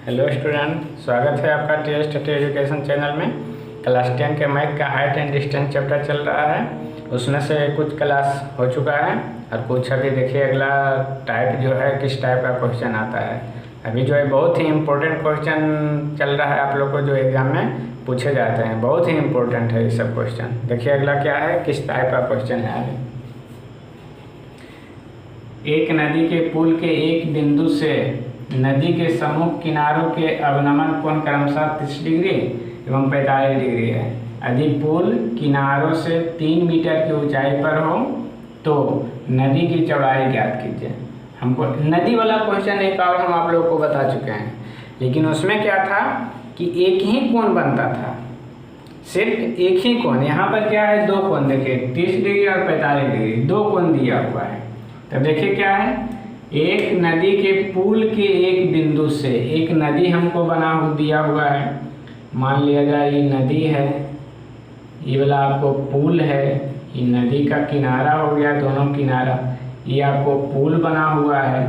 Hello student, स्वागत है आपका टेस्ट एजुकेशन चैनल में। क्लास 10 के मैथ का हाइट एंड डिस्टेंस चैप्टर चल रहा है। उसमें से कुछ क्लास हो चुका है और कुछ अभी देखिए अगला टाइप जो है किस टाइप का क्वेश्चन आता है। अभी जो है बहुत ही इम्पोर्टेंट क्वेश्चन चल रहा है आप लोग को, जो एग्जाम में पूछे जाते हैं। बहुत ही इम्पोर्टेंट है ये सब क्वेश्चन। देखिए अगला क्या है, किस टाइप का क्वेश्चन है। एक नदी के पुल के एक बिंदु से नदी के सम्मुख किनारों के अवनमन कोण क्रमशः 30 डिग्री एवं 45 डिग्री है। यदि पुल किनारों से 3 मीटर की ऊंचाई पर हो तो नदी की चौड़ाई ज्ञात कीजिए। हमको नदी वाला क्वेश्चन एक और हम आप लोगों को बता चुके हैं, लेकिन उसमें क्या था कि एक ही कोण बनता था, सिर्फ एक ही कोण। यहाँ पर क्या है, दो कोण। देखिए 30 डिग्री और 45 डिग्री, दो कोण दिया हुआ है। तब देखिए क्या है, एक नदी के पुल के एक बिंदु से, एक नदी हमको दिया हुआ है। मान लिया जाए ये नदी है, ये वाला आपको पुल है, ये नदी का किनारा हो गया, दोनों किनारा। ये आपको पुल बना हुआ है,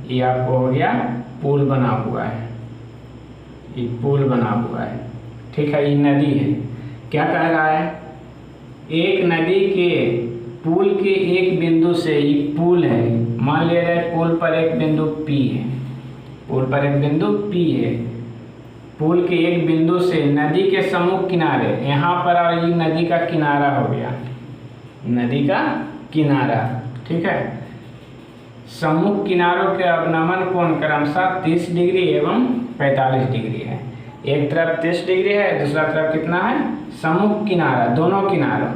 ये आपको हो गया पुल बना हुआ है, ये पुल बना हुआ है। ठीक है, ये नदी है। क्या कह रहा है, एक नदी के पुल के एक बिंदु से, ये पुल है, मान लिया जाए पुल पर एक बिंदु P है, पुल पर एक बिंदु P है। पुल के एक बिंदु से नदी के सम्मुख किनारे, यहाँ पर और ये नदी का किनारा हो गया, नदी का किनारा। ठीक है, सम्मुख किनारों के अवनमन कोण क्रमशः 30 डिग्री एवं 45 डिग्री है। एक तरफ 30 डिग्री है, दूसरा तरफ कितना है, सम्मुख किनारा, दोनों किनारों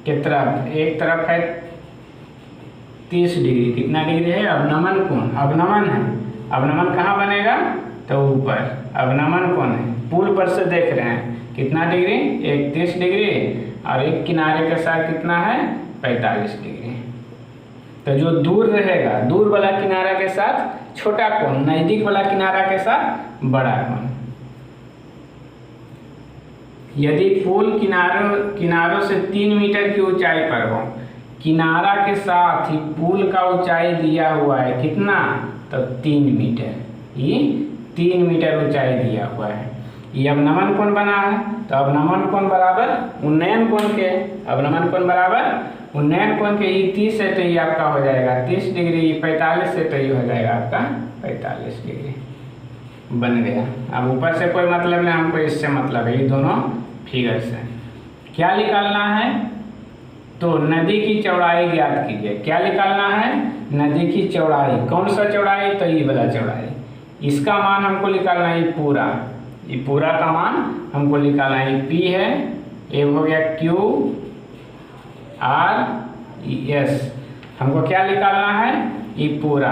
के तरफ। एक तरफ है 30 डिग्री, कितना डिग्री है, अवनमन कोण, अवनमन है। अवनमन कहाँ बनेगा, तो ऊपर अवनमन कोण है, पुल पर से देख रहे हैं कितना डिग्री, एक 30 डिग्री और एक किनारे के साथ कितना है, 45 डिग्री। तो जो दूर रहेगा, दूर वाला किनारा के साथ छोटा कोण, नजदीक वाला किनारा के साथ बड़ा कोण। यदि पुल किनारों से 3 मीटर की ऊंचाई पर हो, किनारा के साथ ही पुल का ऊंचाई दिया हुआ है कितना, तो 3 मीटर, ये 3 मीटर ऊंचाई दिया हुआ है। ये अवनमन कोण बना है, तो अवनमन कोण बराबर उन्नयन कोण के, अवनमन कोण बराबर उन्नयन कोण के। ये 30 है तो ये आपका हो जाएगा 30 डिग्री, 45 है तो ये हो जाएगा आपका 45 डिग्री, बन गया। अब ऊपर से कोई मतलब नहीं, हमको इससे मतलब है, ये दोनों फिगर से। क्या निकालना है, तो नदी की चौड़ाई ज्ञात कीजिए। क्या निकालना है, नदी की चौड़ाई। कौन सा चौड़ाई, तो ये वाला चौड़ाई। इसका मान हमको निकालना है, ये पूरा का मान हमको निकालना है। P है, ये हो गया Q R S। हमको क्या निकालना है, ये पूरा,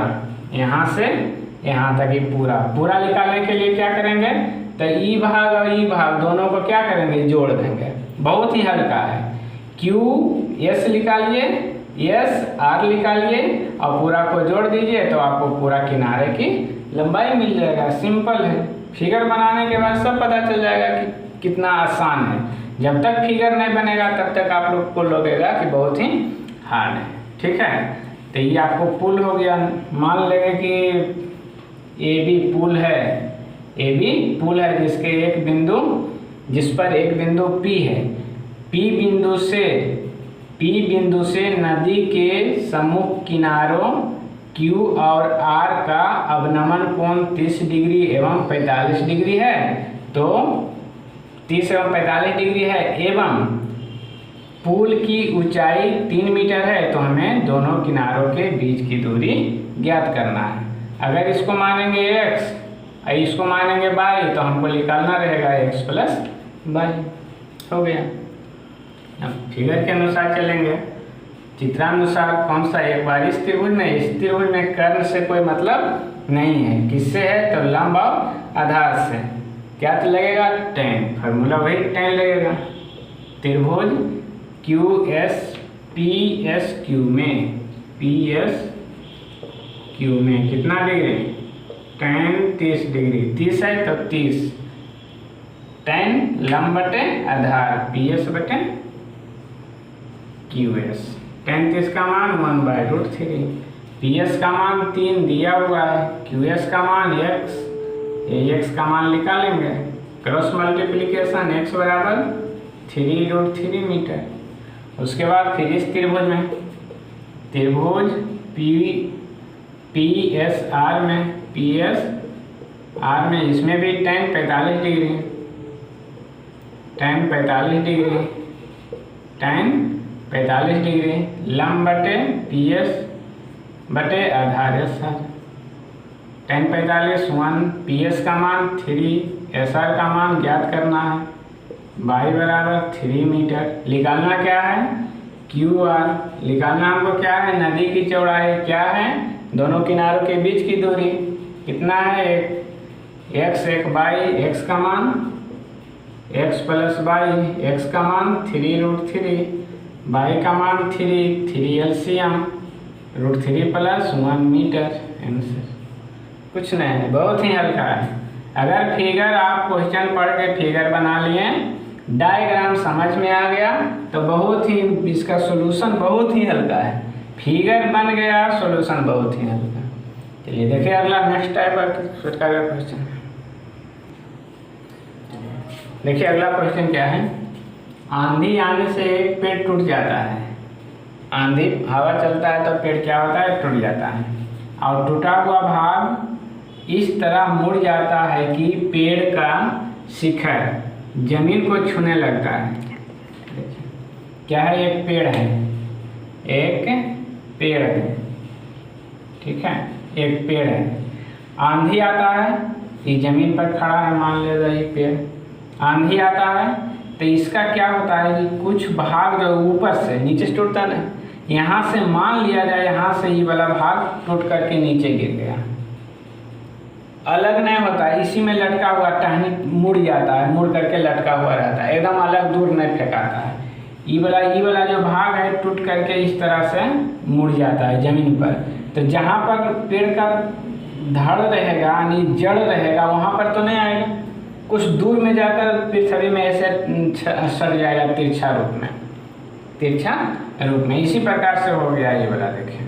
यहाँ से यहाँ तक ये पूरा निकालने के लिए क्या करेंगे, तो ई भाग और ई भाग दोनों को क्या करेंगे, जोड़ देंगे। बहुत ही हल्का है। Q S निकालिए, S R निकालिए और पूरा को जोड़ दीजिए तो आपको पूरा किनारे की लंबाई मिल जाएगा। सिंपल है, फिगर बनाने के बाद सब पता चल जाएगा कि कितना आसान है। जब तक फिगर नहीं बनेगा तब तक आप लोग को लगेगा कि बहुत ही हार्ड है। ठीक है, तो ये आपको पुल हो गया। मान लेंगे कि AB पुल है, AB पुल है जिस पर एक बिंदु P है। P बिंदु से नदी के सम्मुख किनारों Q और R का अवनमन कोण 30 डिग्री एवं 45 डिग्री है। तो 30 एवं 45 डिग्री है, एवं पुल की ऊंचाई 3 मीटर है। तो हमें दोनों किनारों के बीच की दूरी ज्ञात करना है। अगर इसको मानेंगे x और इसको मानेंगे y, तो हमको निकालना रहेगा x प्लस y। हो गया। अब फिगर के अनुसार चलेंगे, चित्रानुसार। कौन सा, एक बार इस त्रिभुज में कर्ण से कोई मतलब नहीं है। किससे है, तो लंब और आधार से। क्या तो लगेगा, tan, फार्मूला वही tan लगेगा। त्रिभुज PSQ में कितना डिग्री, tan 30 डिग्री। 30 है तो 30, tan लंब बटे आधार, PS बटे QS। tan 30 का मान 1/√3, PS का मान 3 दिया हुआ है, QS का मान x ये x का मान निकालेंगे, क्रॉस मल्टीप्लिकेशन x बराबर 3√3 मीटर। उसके बाद फिर इस त्रिभुज में, त्रिभुज PSR में इसमें भी tan 45 डिग्री, tan 45 डिग्री लंब बटे PS बटे आधार SR। tan 45 1, PS का मान 3, SR का मान ज्ञात करना है, y बराबर 3 मीटर। निकालना क्या है, QR। निकालना हमको क्या है, नदी की चौड़ाई क्या है, दोनों किनारों के बीच की दूरी कितना है, x एक y, x का मान x प्लस y, x का मान 3√3, y का मान 3 LCM √3 प्लस 1 मीटर। आंसर कुछ नहीं है, बहुत ही हल्का है। अगर फिगर आप क्वेश्चन पढ़ के फिगर बना लिए, डायग्राम समझ में आ गया तो बहुत ही इसका सॉल्यूशन बहुत ही हल्का है। फिगर बन गया, सॉल्यूशन बहुत ही हल्का। चलिए देखिए अगला नेक्स्ट टाइप का क्वेश्चन। देखिए अगला क्वेश्चन क्या है, आंधी आने से एक पेड़ टूट जाता है। आंधी हवा चलता है तो पेड़ क्या होता है, टूट जाता है, और टूटा हुआ भाग इस तरह मुड़ जाता है कि पेड़ का शिखर जमीन को छूने लगता है। क्या है, एक पेड़ है, एक पेड़ है, ठीक है, एक पेड़ है। आंधी आता है, ये जमीन पर खड़ा है, मान लेगा ये पेड़। आंधी आता है तो इसका क्या होता है कि कुछ भाग जो ऊपर से नीचे से टूटता है, यहाँ से मान लिया जाए यहाँ से ये वाला भाग टूट करके नीचे गिर गया, अलग नहीं होता है, इसी में लटका हुआ टहनी मुड़ जाता है, मुड़ करके लटका हुआ रहता है, एकदम अलग दूर नहीं फेंकाता है। ये वाला जो भाग है टूट करके इस तरह से मुड़ जाता है जमीन पर। तो जहाँ पर पेड़ का धड़ रहेगा यानी जड़ रहेगा वहाँ पर तो नहीं आएगा, कुछ दूर में जाकर पृथ्वी में ऐसे सड़ जाएगा तिरछा रूप में। इसी प्रकार से हो गया ये वाला, देखिए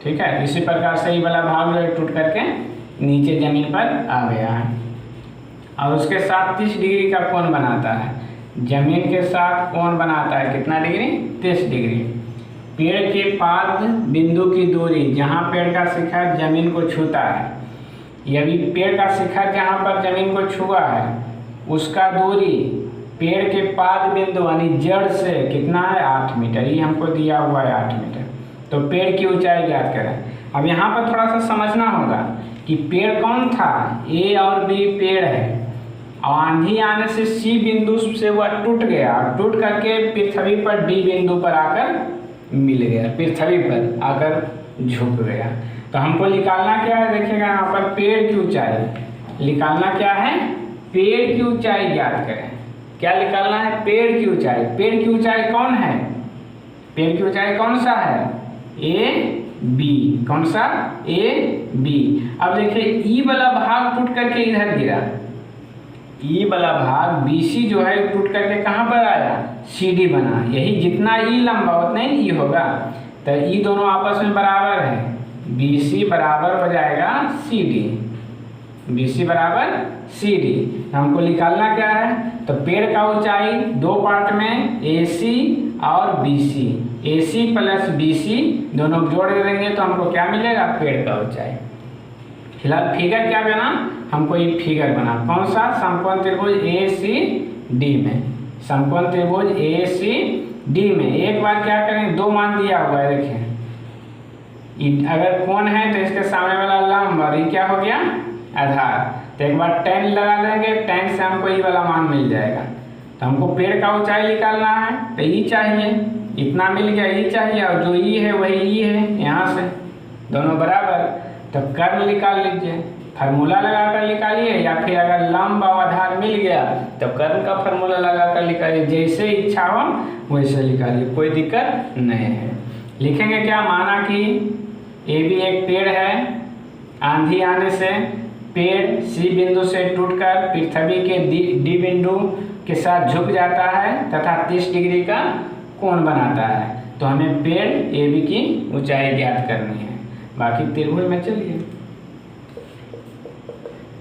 ठीक है, इसी प्रकार से ये वाला भाग जो टूट करके नीचे जमीन पर आ गया है। और उसके साथ 30 डिग्री का कोण बनाता है, जमीन के साथ कोण बनाता है कितना डिग्री, 30 डिग्री। पेड़ के पाद बिंदु की दूरी, जहाँ पेड़ का शिखर जमीन को छूता है, यदि पेड़ का शिखर जहाँ पर जमीन को छुआ है उसका दूरी पेड़ के पाद बिंदु यानी जड़ से कितना है, 8 मीटर। ये हमको दिया हुआ है 8 मीटर। तो पेड़ की ऊंचाई ज्ञात करें। अब यहाँ पर थोड़ा सा समझना होगा कि पेड़ कौन था, ए और बी पेड़ है, और आंधी आने से सी बिंदु से वह टूट गया, टूट करके पृथ्वी पर डी बिंदु पर आकर मिल गया, पृथ्वी पर आकर झुक गया। तो हमको निकालना क्या है, देखिएगा यहाँ पर पेड़ की ऊंचाई निकालना क्या है, पेड़ की ऊंचाई ज्ञात करें। क्या निकालना है, पेड़ की ऊंचाई। पेड़ की ऊंचाई कौन है, पेड़ की ऊंचाई कौन सा है, ए बी, कौन सा, ए बी। अब देखिए ई वाला भाग टूट करके इधर गिरा, ई वाला भाग BC जो है टूट करके कहाँ पर आया, CD बना। यही जितना ई लंबा उतना ही ई होगा, तो ई दोनों आपस में बराबर है, BC बराबर हो जाएगा CD, BC बराबर CD। हमको निकालना क्या है, तो पेड़ का ऊंचाई दो पार्ट में AC और BC, AC प्लस BC दोनों जोड़ देंगे तो हमको क्या मिलेगा, पेड़ का ऊंचाई। फिलहाल फिगर क्या बना, हमको ये फिगर बना, कौन सा, समकोण त्रिभुज ACD में, समकोण त्रिभुज ACD में। एक बार क्या करें, दो मान दिया हुआ है, देखिए अगर कोण है तो इसके सामने वाला लंब और ये क्या हो गया, आधार। तो एक बार tan लगा देंगे, tan से हमको ये वाला मान मिल जाएगा। तो हमको पेड़ का ऊंचाई निकालना है तो ये चाहिए, इतना मिल गया, ये चाहिए, और जो ये है वही ये है, यहाँ से दोनों बराबर। तो कर्ल निकाल लीजिए, फार्मूला लगाकर निकालिए, या फिर अगर लंब और आधार मिल गया तो कर्ल का फार्मूला लगाकर निकालिए, जैसे इच्छा हो वैसे निकालिए, कोई दिक्कत नहीं है। लिखेंगे क्या, माना कि ए बी एक पेड़ है, आंधी आने से पेड़ सी बिंदु से टूटकर पृथ्वी के डी बिंदु के साथ झुक जाता है तथा 30 डिग्री का कोण बनाता है। तो हमें पेड़ ए बी की ऊंचाई ज्ञात करनी है। बाकी त्रिभुज में चलिए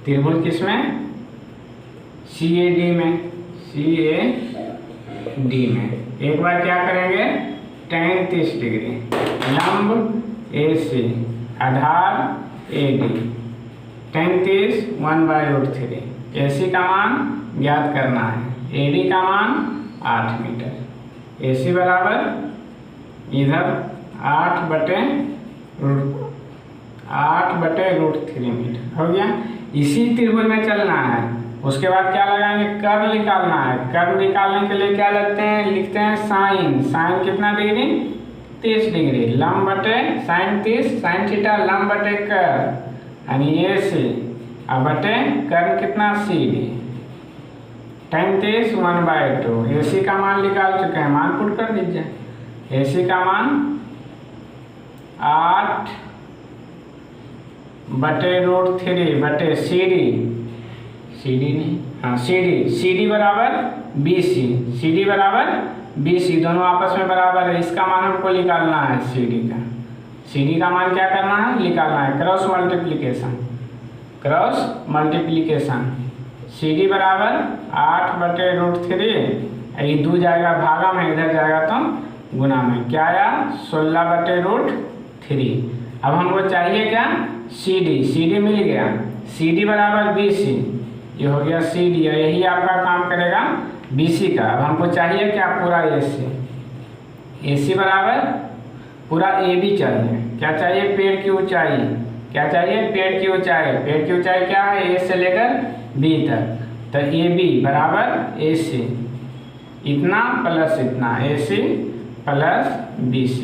त्रिभुज किसमें? CAD में, CAD में। एक बार क्या करेंगे, tan 30 डिग्री, लंब AC, आधार AD, tan 30 1/√3। AC का मान ज्ञात करना है, AD का मान 8 मीटर, AC बराबर इधर 8/√3 मीटर हो गया। इसी त्रिभुज में चलना है। उसके बाद क्या लगाएंगे, कर्व निकालना है। कर्व निकालने के लिए क्या लिखते हैं साइन। साइन कितना डिग्री? 30 डिग्री। लंब बटे साइन 30, साइन थीटा, लंब बटे कर्व यानी AC, अब बटे कर्व कितना CD, tan 30 1/2। AC का मान निकाल चुके हैं, मान पुट कर दीजिए। AC का मान 8/√3 बटे CD बराबर BC, दोनों आपस में बराबर है। इसका मान हमको निकालना है, CD का मान क्या करना है, निकालना है। क्रॉस मल्टीप्लीकेशन CD बराबर 8/√3, ये 2 जाएगा भागा में, इधर जाएगा तो गुना में, क्या आया 16/√3। अब हमको चाहिए क्या, CD मिल गया। CD बराबर BC, ये हो गया CD, यही आपका काम करेगा BC का। अब हमको चाहिए क्या, पूरा AC बराबर पूरा AB चाहिए। क्या चाहिए, पेड़ की ऊंचाई। क्या चाहिए, पेड़ की ऊंचाई। पेड़ की ऊंचाई क्या है, A से लेकर B तक, तो AB बराबर AC, इतना प्लस इतना, AC प्लस BC।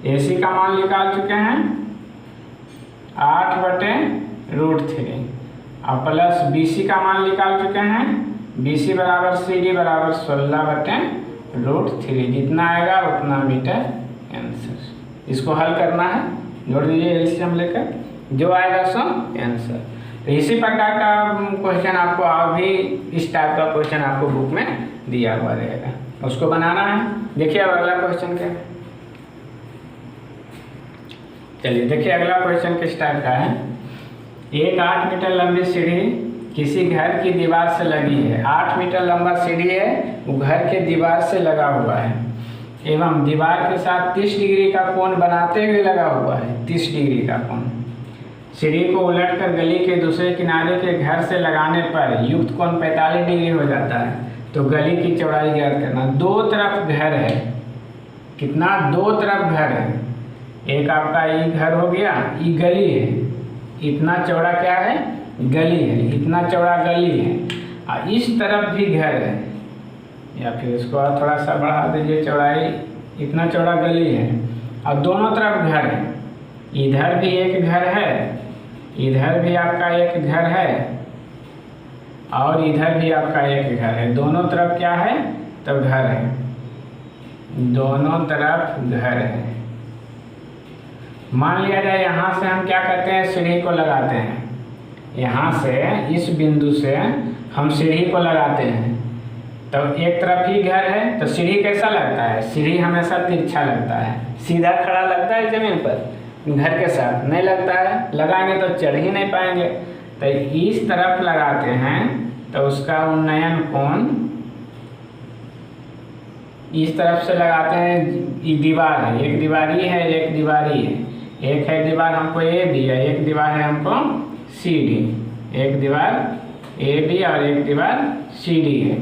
AC का मान निकाल चुके हैं 8/√3, और प्लस BC का मान निकाल चुके हैं। BC बराबर CD बराबर 16/√3, जितना आएगा उतना मीटर आंसर। इसको हल करना है, जोड़ दीजिए एलसीएम लेकर, जो आएगा सो आंसर। तो इसी प्रकार का क्वेश्चन आपको अभी इस टाइप का क्वेश्चन आपको बुक में दिया हुआ रहेगा, उसको बनाना है। देखिए अब अगला क्वेश्चन क्या है, चलिए देखिए अगला क्वेश्चन किस टाइप का है। एक 8 मीटर लंबी सीढ़ी किसी घर की दीवार से लगी है। 8 मीटर लंबा सीढ़ी है, वो घर के दीवार से लगा हुआ है एवं दीवार के साथ 30 डिग्री का कोण बनाते हुए लगा हुआ है। 30 डिग्री का कोण। सीढ़ी को उलटकर गली के दूसरे किनारे के घर से लगाने पर युक्त कोण 45 डिग्री हो जाता है। तो गली की चौड़ाई ज्ञात करना। दो तरफ घर है, कितना, 2 तरफ घर है। एक आपका ये घर हो गया, ये गली है, इतना चौड़ा क्या है, गली है, इतना चौड़ा गली है। और इस तरफ भी घर है, या फिर इसको और थोड़ा सा बढ़ा दीजिए चौड़ाई, इतना चौड़ा गली है और दोनों तरफ घर है। इधर भी एक घर है, इधर भी आपका एक घर है और इधर भी आपका एक घर है। दोनों तरफ क्या है, तो घर है, दोनों तरफ घर है। मान लिया जाए यहाँ से हम क्या करते हैं, सीढ़ी को लगाते हैं। यहाँ से इस बिंदु से हम सीढ़ी को लगाते हैं, तो एक तरफ ही घर है, तो सीढ़ी कैसा लगता है, सीढ़ी हमेशा तिरछा लगता है, सीधा खड़ा लगता है जमीन पर, घर के साथ नहीं लगता है। लगाएंगे तो चढ़ ही नहीं पाएंगे। तो इस तरफ लगाते हैं तो उसका उन्नयन कोण इस तरफ से लगाते हैं। ये दीवार है, एक दीवारी है, एक दीवारी है, एक है दीवार हमको ए बी है, एक दीवार है हमको सी डी, एक दीवार ए बी और एक दीवार सी डी है।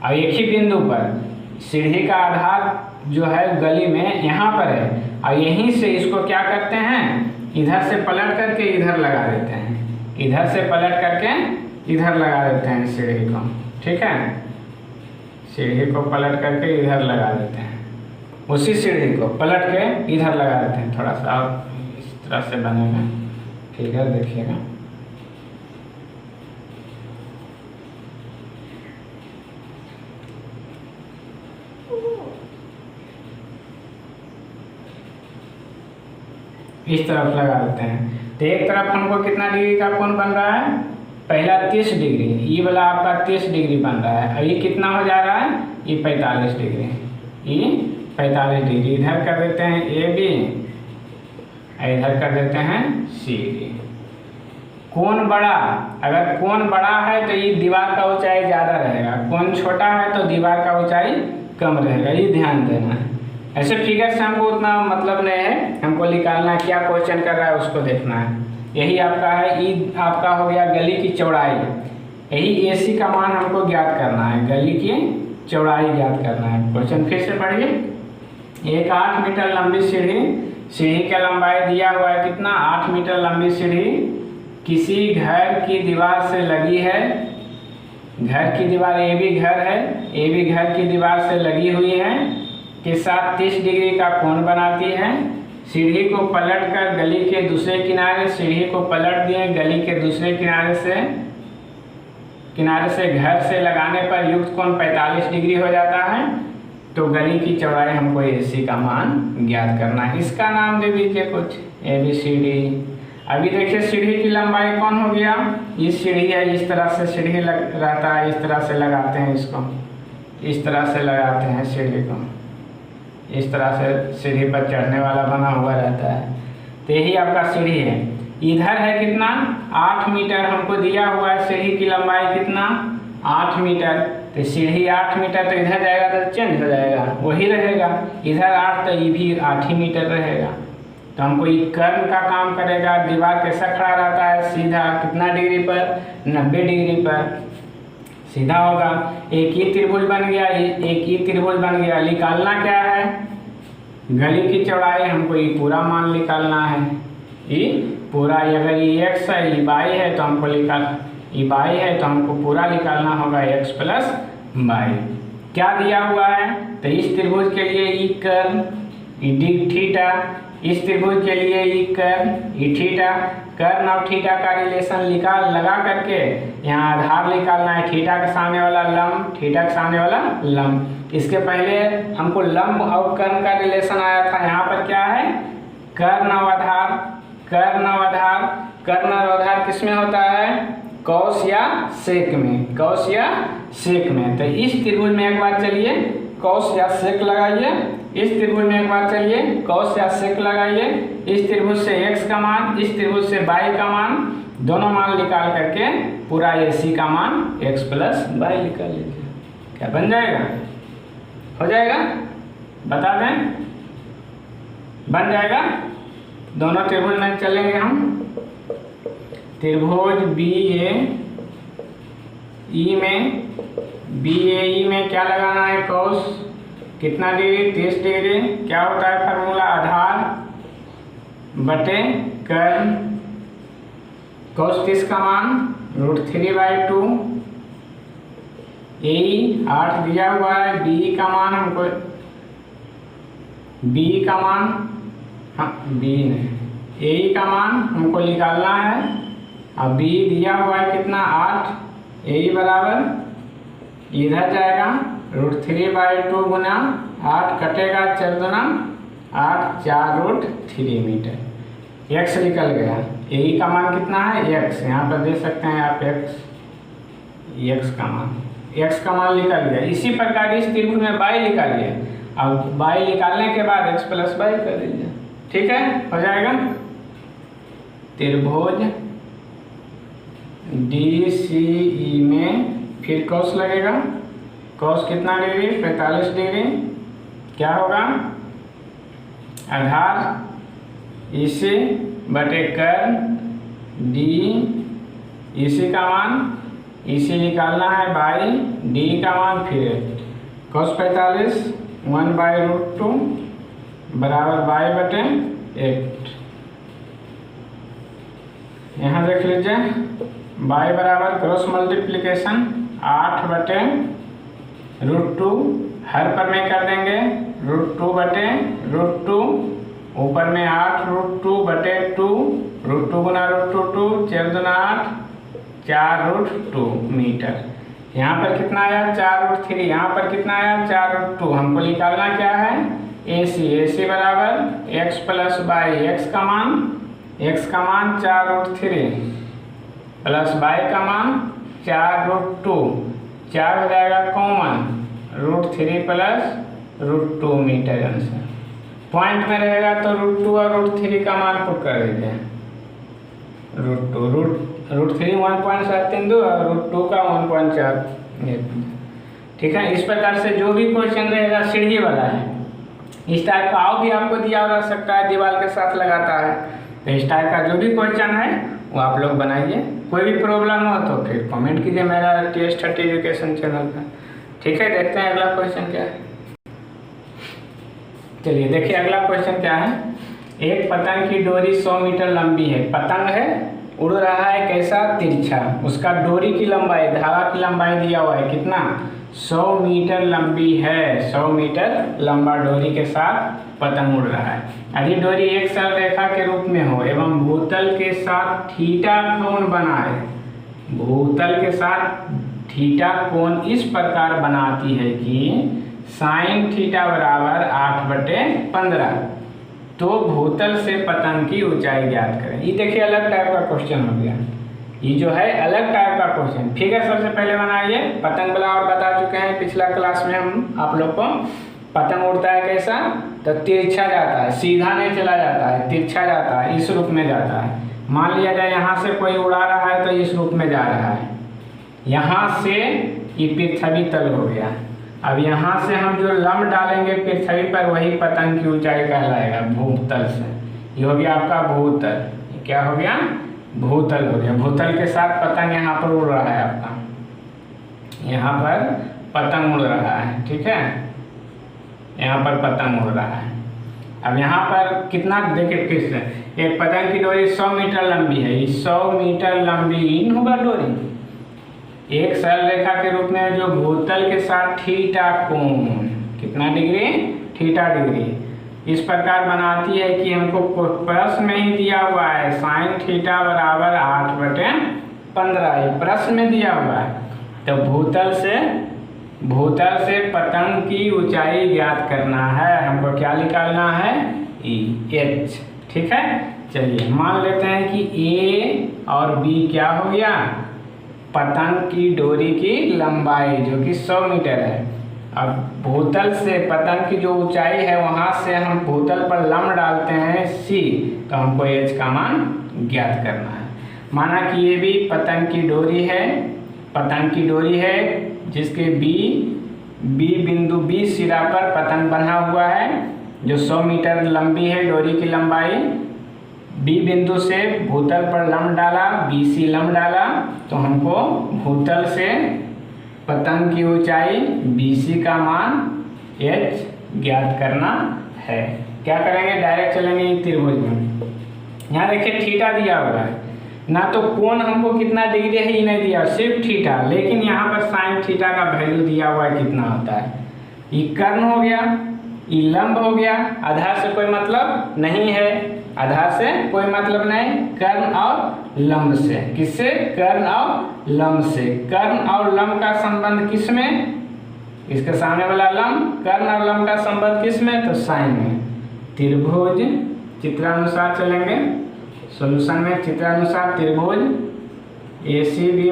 और एक ही बिंदु पर सीढ़ी का आधार जो है गली में यहाँ पर है, और यहीं से इसको क्या करते हैं, इधर से पलट करके इधर लगा देते हैं, इधर से पलट करके इधर लगा देते हैं सीढ़ी को। ठीक है, सीढ़ी को पलट करके इधर लगा देते हैं, उसी सीढ़ी को पलट के इधर लगा देते हैं। थोड़ा सा इस तरह से बनेगा, ठीक है, देखिएगा। इस तरफ लगा देते हैं। तो एक तरफ हमको कितना डिग्री का कोण बन रहा है, पहला 30 डिग्री, ये वाला आपका 30 डिग्री बन रहा है। और ये कितना हो जा रहा है, ये 45 डिग्री, ये 45 डिग्री। इधर कर देते हैं ए बी, इधर कर देते हैं सी डी। कोण बड़ा, अगर कोण बड़ा है तो ये दीवार का ऊंचाई ज़्यादा रहेगा, कोण छोटा है तो दीवार का ऊंचाई कम रहेगा, ये ध्यान देना है। ऐसे फिगर से हमको उतना मतलब नहीं है, हमको निकालना क्या क्वेश्चन कर रहा है उसको देखना है। यही आपका है, ई आपका हो गया गली की चौड़ाई, यही AC का मान हमको ज्ञात करना है, गली की चौड़ाई ज्ञात करना है। क्वेश्चन फिर से पढ़िए। एक 8 मीटर लंबी सीढ़ी, सीढ़ी का लंबाई दिया हुआ है कितना, 8 मीटर लंबी सीढ़ी किसी घर की दीवार से लगी है, घर की दीवार AB घर है, AB घर की दीवार से लगी हुई है, के साथ 30 डिग्री का कोण बनाती है। सीढ़ी को पलटकर गली के दूसरे किनारे, सीढ़ी को पलट दिए गली के दूसरे किनारे से घर से लगाने पर युक्त कोण 45 डिग्री हो जाता है। तो गली की चौड़ाई हमको AC का मान ज्ञात करना है। इसका नाम दे दीजिए कुछ, ABCD। अभी देखिए सीढ़ी की लंबाई कौन हो गया, इस सीढ़ी है, इस तरह से सीढ़ी रहता है, इस तरह से लगाते हैं इसको, इस तरह से लगाते हैं सीढ़ी को, इस तरह से सीढ़ी पर चढ़ने वाला बना हुआ रहता है। तो यही आपका सीढ़ी है। इधर है कितना, 8 मीटर हमको दिया हुआ है, सीढ़ी की लंबाई कितना 8 मीटर, तो सीढ़ी 8 मीटर, तो इधर जाएगा तो चेंज हो जाएगा, वही रहेगा, इधर 8 तो ये भी 8 ही मीटर रहेगा। तो हमको ये कर्व का काम करेगा, दीवार कैसा खड़ा रहता है, सीधा कितना डिग्री पर, 90 डिग्री पर सीधा होगा। एक ही त्रिभुज बन गया, एक ही त्रिभुज बन गया। निकालना क्या है, गली की चौड़ाई, हमको ये पूरा मान निकालना है, ये पूरा, अगर ये x है, ये y है, तो हमको ये y है तो हमको पूरा निकालना होगा x प्लस y। क्या दिया हुआ है, तो इस त्रिभुज के लिए ये कर्व, ये डी थीटा, इस त्रिभुज के लिए ये कर्व, ये थीटा, कर्व और थीटा का रिलेशन लगा करके यहाँ आधार निकालना है, थीटा के सामने वाला लंब, थीटा के सामने वाला लंब। इसके पहले हमको लंब और कर्व का रिलेशन आया था, यहाँ पर क्या है, कर्ण और आधार, कर्ण और आधार, कर्ण और आधार किस में होता है, कौस या सेक में, कौस या सेक में। तो इस त्रिभुज में एक बार चलिए कौस या सेक लगाइए, इस त्रिभुज में एक बार चलिए कौस या सेक लगाइए, इस त्रिभुज से x का मान, इस त्रिभुज से y का मान, दोनों मान निकाल करके पूरा AC का मान x प्लस y निकाल लीजिए। क्या बन जाएगा, हो जाएगा, बता दें, बन जाएगा। दोनों त्रिभुज में चलेंगे हम, त्रिभुज BAE में क्या लगाना है, कौस कितना डिग्री, 30 डिग्री। क्या होता है फार्मूला, आधार बटे कर्ण, कौस 30 का मान √3/2, AE 8 दिया हुआ है, BE का मान हमको, BE का मान, हाँ BE नहीं, AE का मान हमको निकालना है। अब BE दिया हुआ है कितना 8, AE बराबर इधर जाएगा √3/2 गुना 8 कटेगा 4 गुना 8, 4√3 मीटर। x निकल गया, AE का मान कितना है x, यहाँ पर दे सकते हैं आप x का मान निकल गया। इसी प्रकार इस त्रिभुज में y निकालिए, अब y निकालने के बाद x प्लस y कर दीजिए, ठीक है, हो जाएगा। त्रिभुज DCE में फिर कौस लगेगा, कौस कितना डिग्री, 45 डिग्री। क्या होगा, आधार AC बटे कर्ण D, AC का मान, AC निकालना है y, D का मान फिर कौस 45 1/√2 बराबर y बटे 8। यहाँ देख लीजिए y बराबर क्रॉस मल्टीप्लिकेशन 8 बटे √2, हर पर में कर देंगे √2 बटे √2, ऊपर में 8 √2 बटे 2, √2 गुना √2 4 गुना 8, 4√2 मीटर। यहाँ पर कितना आया 4√3, यहाँ पर कितना आया 4√2। हमको निकालना क्या है, AC बराबर x प्लस y, x का मान 4√3 प्लस y का मान 4√2, 4 हो जाएगा common, √3 plus √2 metre answer. Point में रहेगा तो √2 और √3 का मान पुट कर दीजिए, रूट 3 1.732 और रूट 2 का 1.4। ठीक है, इस प्रकार से जो भी क्वेश्चन रहेगा सीढ़ी वाला है, इस टाइप का और भी आपको दिया रह सकता है, दीवार के साथ लगाता है। तो इस टाइप का जो भी क्वेश्चन है वो आप लोग बनाइए। कोई भी प्रॉब्लम हो तो फिर कमेंट कीजिए मेरा TS30 एजुकेशन चैनल पर। ठीक है, देखते हैं अगला क्वेश्चन क्या है। चलिए देखिए अगला क्वेश्चन क्या है। एक पतंग की डोरी 100 मीटर लंबी है। पतंग है, उड़ रहा है कैसा, तिरछा। उसका डोरी की लंबाई, धागा की लंबाई दिया हुआ है कितना, 100 मीटर लंबी है। 100 मीटर लंबा डोरी के साथ पतंग उड़ रहा है। यदि डोरी एक सरल रेखा के रूप में हो एवं भूतल के साथ थीटा कोण बनाए, भूतल के साथ थीटा कोण इस प्रकार बनाती है कि साइन थीटा बराबर 8/15, तो भूतल से पतंग की ऊंचाई ज्ञात करें। ये देखिए अलग टाइप का क्वेश्चन हो गया। ये जो है अलग टाइप का क्वेश्चन। फिगर सबसे पहले बनाइए। पतंग वाला और बता चुके हैं पिछला क्लास में हम आप लोग को। पतंग उड़ता है कैसा, तो तिरछा जाता है, सीधा नहीं चला जाता है, तिरछा जाता है, इस रूप में जाता है। मान लिया जाए यहाँ से कोई उड़ा रहा है तो इस रूप में जा रहा है। यहाँ से ये पृथ्वी तल हो गया। अब यहाँ से हम जो लंब डालेंगे पृथ्वी पर, वही पतंग की ऊंचाई कहलाएगा भूतल से। ये हो गया आपका भूतल। क्या हो गया, भूतल हो गया। भूतल के साथ पतंग यहाँ पर उड़ रहा है आपका, यहाँ पर पतंग उड़ रहा है। ठीक है, यहाँ पर पतंग उड़ रहा है। अब यहाँ पर कितना देखिए, फिर से एक पतंग की डोरी 100 मीटर लंबी है। 100 मीटर लंबी होगा डोरी, एक सरल रेखा के रूप में जो भूतल के साथ थीटा कोण, कितना डिग्री, थीटा डिग्री इस प्रकार बनाती है कि हमको प्रश्न में ही दिया हुआ है साइन थीटा बराबर 8/15, प्रश्न में दिया हुआ है। तो भूतल से पतंग की ऊंचाई ज्ञात करना है। हमको क्या निकालना है, H। ठीक है, चलिए मान लेते हैं कि A और B क्या हो गया, पतंग की डोरी की लंबाई जो कि 100 मीटर है। अब भूतल से पतंग की जो ऊंचाई है वहाँ से हम भूतल पर लंब डालते हैं C, तो हमको H का मान ज्ञात करना है। माना कि ये भी पतंग की डोरी है, पतंग की डोरी है जिसके B बिंदु B सिरा पर पतंग बना हुआ है जो 100 मीटर लंबी है डोरी की लंबाई। B बिंदु से भूतल पर लंब डाला, BC लंब डाला, तो हमको भूतल से पतंग की ऊंचाई BC का मान H ज्ञात करना है। क्या करेंगे, डायरेक्ट चलेंगे त्रिभुज में। यहाँ देखिए थीटा दिया हुआ है ना, तो कोण हमको कितना डिग्री है ये नहीं दिया, सिर्फ थीटा। लेकिन यहाँ पर साइन थीटा का वैल्यू दिया हुआ है कितना होता है। ये कर्ण हो गया, ये लंब हो गया। आधार से कोई मतलब नहीं है, आधार से कोई मतलब नहीं, कर्ण और लंब से। किससे, कर्ण और लंब से। कर्ण और लंब का संबंध किस में, इसके सामने वाला लंब, कर्ण और लंब का संबंध किस में, तो साइन में। त्रिभुज चित्रानुसार चलेंगे, सॉल्यूशन में चित्रानुसार त्रिभुज ACB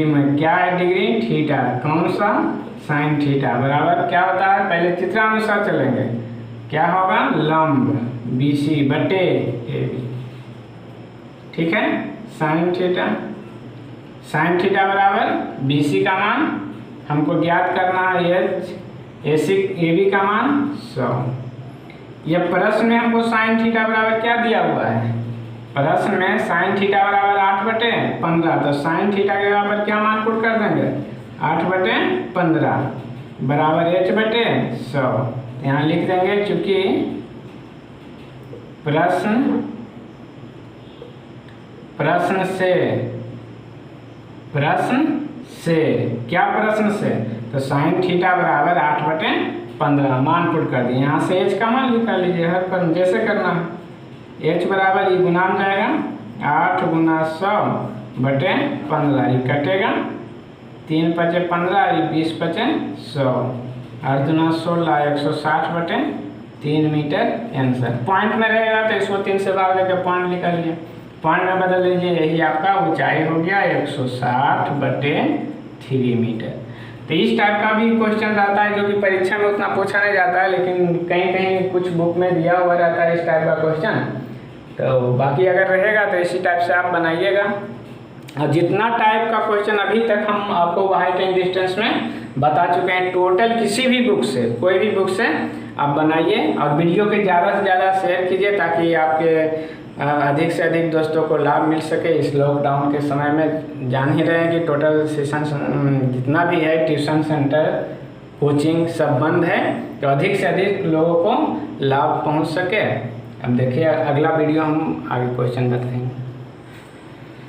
में क्या है डिग्री, थीटा। कौन सा, साइन थीटा बराबर क्या होता है, पहले चित्रानुसार चलेंगे। क्या होगा, लंब BC बटे AB। ठीक है, साइन थीटा बराबर BC का मान हमको ज्ञात करना है, AB का मान 100। यह प्रश्न में हमको साइन थीटा बराबर क्या दिया हुआ है, प्रश्न में साइन थीटा बराबर 8/15, तो साइन थीटा के बराबर क्या मान पुट कर देंगे, 8/15 बराबर H/100। यहाँ लिख देंगे, चूंकि प्रश्न से क्या, प्रश्न से, तो साइन थीटा बराबर 8/15 मान पुट कर दिए। यहाँ से H का मान निकाल लीजिए, हर पर जैसे करना है। H बराबर ये गुना में जाएगा 8 × 100/15, ये कटेगा 3 × 5 = 15, ये 20 × 5 = 100, 8 × 16 160/3 मीटर आंसर। पॉइंट में रहेगा तो इसको 3 से भाग देकर पॉइंट निकाल लीजिए, पॉइंट में बदल लीजिए, यही आपका ऊंचाई हो गया 160/3 मीटर। तो इस टाइप का भी क्वेश्चन रहता है जो कि परीक्षा में उतना पूछा नहीं जाता है, लेकिन कहीं कहीं कुछ बुक में दिया हुआ रहता है इस टाइप का क्वेश्चन। तो बाकी अगर रहेगा तो इसी टाइप से आप बनाइएगा। और जितना टाइप का क्वेश्चन अभी तक हम आपको हाइट एंड डिस्टेंस में बता चुके हैं, टोटल किसी भी बुक से, कोई भी बुक से आप बनाइए और वीडियो के ज़्यादा से ज़्यादा शेयर कीजिए ताकि आपके अधिक से अधिक दोस्तों को लाभ मिल सके। इस लॉकडाउन के समय में जान ही रहे हैं कि टोटल सेशन जितना भी है ट्यूशन सेंटर, कोचिंग सब बंद है, तो अधिक से अधिक लोगों को लाभ पहुंच सके। अब देखिए अगला वीडियो हम आगे क्वेश्चन बताएंगे।